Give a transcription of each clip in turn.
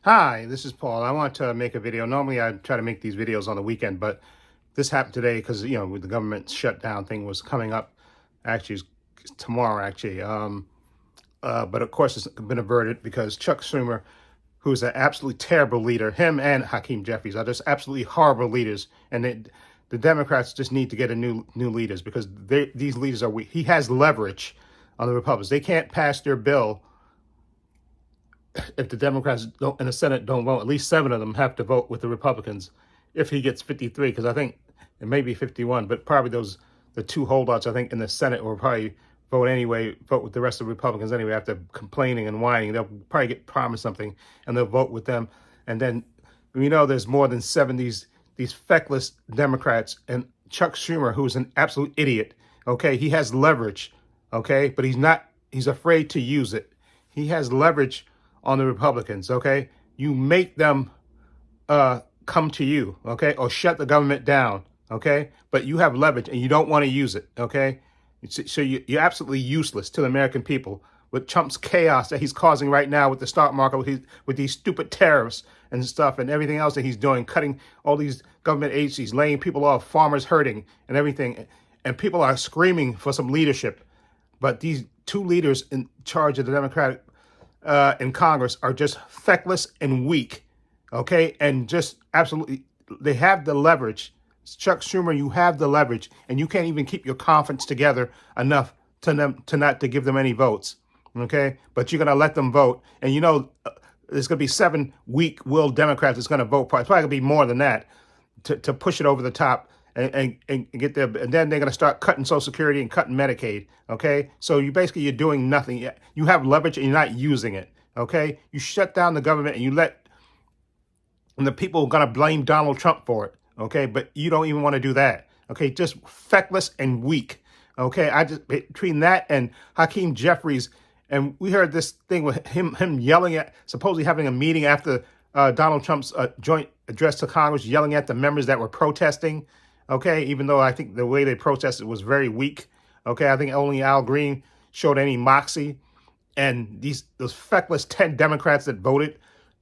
Hi, this is Paul. I want to make a video. Normally, I try to make these videos on the weekend, but this happened today because, with the government shutdown thing was coming up. Actually, it's tomorrow, actually. But of course, it's been averted because Chuck Schumer, who's an absolutely terrible leader, him and Hakeem Jeffries are just absolutely horrible leaders. And the Democrats just need to get a new leaders because these leaders are weak. He has leverage on the Republicans. They can't pass their bill if the Democrats in the Senate don't vote. At least 7 of them have to vote with the Republicans if he gets 53, because I think it may be 51, but probably the 2 holdouts, I think, in the Senate will probably vote with the rest of the Republicans anyway. After complaining and whining, they'll probably get promised something and they'll vote with them. And then we know there's more than 7 these feckless Democrats, and Chuck Schumer, who's an absolute idiot. Okay, he has leverage. Okay, but he's afraid to use it. He has leverage on the Republicans. Okay, you make them come to you, okay, or shut the government down, okay, but you have leverage and you don't want to use it, okay. So you're absolutely useless to the American people with Trump's chaos that he's causing right now with the stock market, with these stupid tariffs and stuff and everything else that he's doing, cutting all these government agencies, laying people off, farmers hurting and everything, and people are screaming for some leadership. But these 2 leaders in charge of the Democratic in Congress are just feckless and weak, okay? And just absolutely, they have the leverage. Chuck Schumer, you have the leverage, and you can't even keep your conference together enough to give them any votes, okay? But you're going to let them vote, and there's going to be 7 weak-willed Democrats that's going to vote. It's probably going to be more than that to push it over the top. And get there, and then they're going to start cutting Social Security and cutting Medicaid. Okay, so you're doing nothing. You have leverage and you're not using it. Okay, you shut down the government and the people are going to blame Donald Trump for it. Okay, but you don't even want to do that. Okay, just feckless and weak. Okay, between that and Hakeem Jeffries, and we heard this thing with him yelling at, supposedly having a meeting after Donald Trump's joint address to Congress, yelling at the members that were protesting. Okay, even though I think the way they protested was very weak. Okay, I think only Al Green showed any moxie, and those feckless 10 Democrats that voted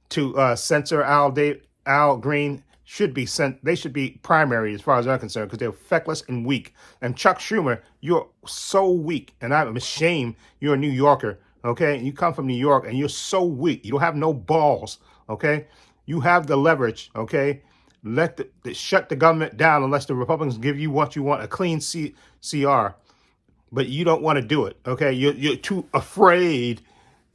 to censor Al Green should be sent. They should be primary as far as I'm concerned because they're feckless and weak. And Chuck Schumer, you're so weak, and I'm ashamed you're a New Yorker. Okay, you come from New York, and you're so weak. You don't have no balls. Okay, you have the leverage. Okay. Shut the government down unless the Republicans give you what you want, a clean CR. But you don't want to do it, okay? You're too afraid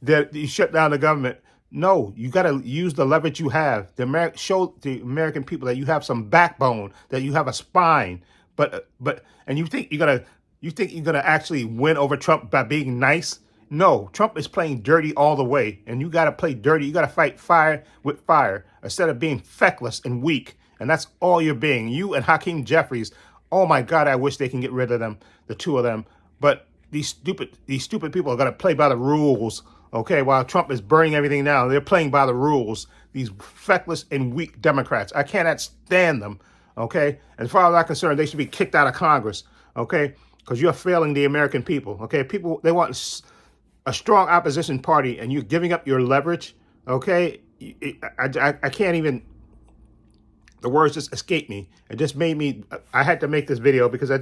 that you shut down the government. No, you got to use the leverage you have. Show the American people that you have some backbone, that you have a spine. And you think you're gonna actually win over Trump by being nice? No, Trump is playing dirty all the way, and you got to play dirty. You got to fight fire with fire instead of being feckless and weak. And that's all you're being. You and Hakeem Jeffries. Oh my God, I wish they can get rid of them, the 2 of them. But these stupid people are going to play by the rules. Okay, while Trump is burning everything down, they're playing by the rules. These feckless and weak Democrats. I cannot stand them. Okay, as far as I'm concerned, they should be kicked out of Congress. Okay, because you're failing the American people. Okay, people, they want a strong opposition party, and you're giving up your leverage. Okay, I can't even. The words just escaped me. It just made me. I had to make this video because it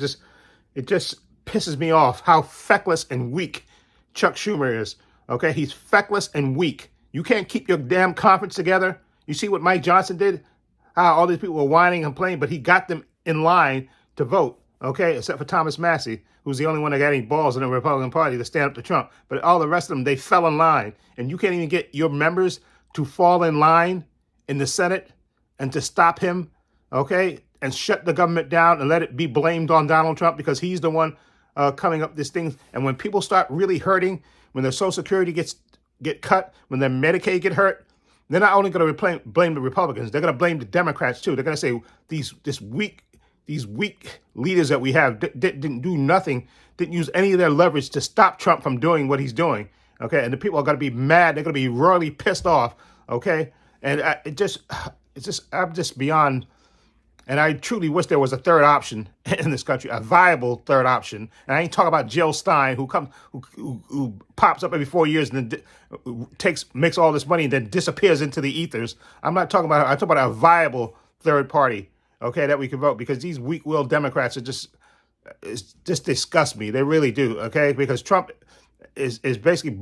just pisses me off how feckless and weak Chuck Schumer is. Okay, he's feckless and weak. You can't keep your damn conference together. You see what Mike Johnson did? How all these people were whining and complaining, but he got them in line to vote. Okay, except for Thomas Massey, who's the only one that got any balls in the Republican Party to stand up to Trump. But all the rest of them, they fell in line. And you can't even get your members to fall in line in the Senate and to stop him, okay, and shut the government down and let it be blamed on Donald Trump because he's the one coming up with these things. And when people start really hurting, when their Social Security get cut, when their Medicaid get hurt, they're not only going to blame the Republicans, they're going to blame the Democrats too. They're going to say these weak leaders that we have didn't do nothing, didn't use any of their leverage to stop Trump from doing what he's doing. Okay, and the people are going to be mad. They're going to be royally pissed off. Okay, and I'm just beyond And I truly wish there was a third option in this country, a viable third option. And I ain't talking about Jill Stein, who pops up every 4 years and then makes all this money and then disappears into the ethers. I'm not talking about her. I'm talking about a viable third party, okay, that we can vote, because these weak-willed Democrats are just disgust me. They really do, okay? Because Trump is basically,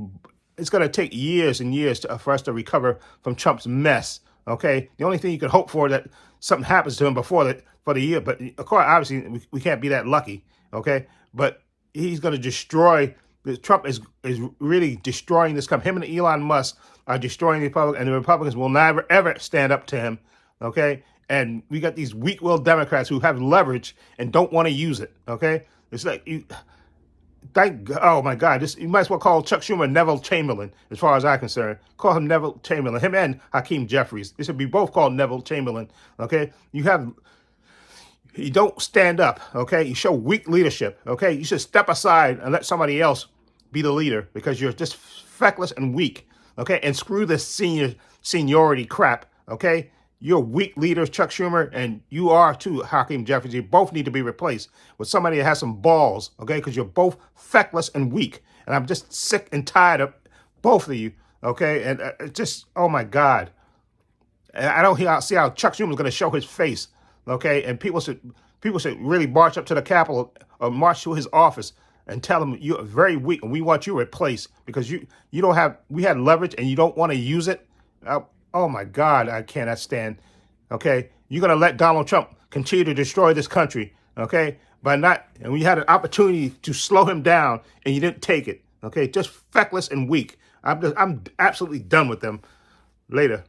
it's going to take years and years for us to recover from Trump's mess, okay? The only thing you can hope for that something happens to him for the year, but of course, obviously, we can't be that lucky, okay? But he's going to destroy. Trump is really destroying this company. Him and Elon Musk are destroying the Republicans, and the Republicans will never ever stand up to him, okay? And we got these weak-willed Democrats who have leverage and don't want to use it, okay? It's like oh my God, you might as well call Chuck Schumer Neville Chamberlain, as far as I'm concerned. Call him Neville Chamberlain, him and Hakeem Jeffries. They should be both called Neville Chamberlain, okay? You don't stand up, okay? You show weak leadership, okay? You should step aside and let somebody else be the leader, because you're just feckless and weak, okay? And screw this seniority crap, okay? You're weak leaders, Chuck Schumer, and you are too, Hakeem Jeffries. You both need to be replaced with somebody that has some balls, okay? Because you're both feckless and weak. And I'm just sick and tired of both of you, okay? And just, oh my God. I don't see how Chuck Schumer is going to show his face, okay? And people should really march up to the Capitol or march to his office and tell him you're very weak and we want you replaced, because you don't have, we had leverage and you don't want to use it. Oh my God, I cannot stand. Okay, you're gonna let Donald Trump continue to destroy this country, okay? And we had an opportunity to slow him down, and you didn't take it. Okay, just feckless and weak. I'm absolutely done with them. Later.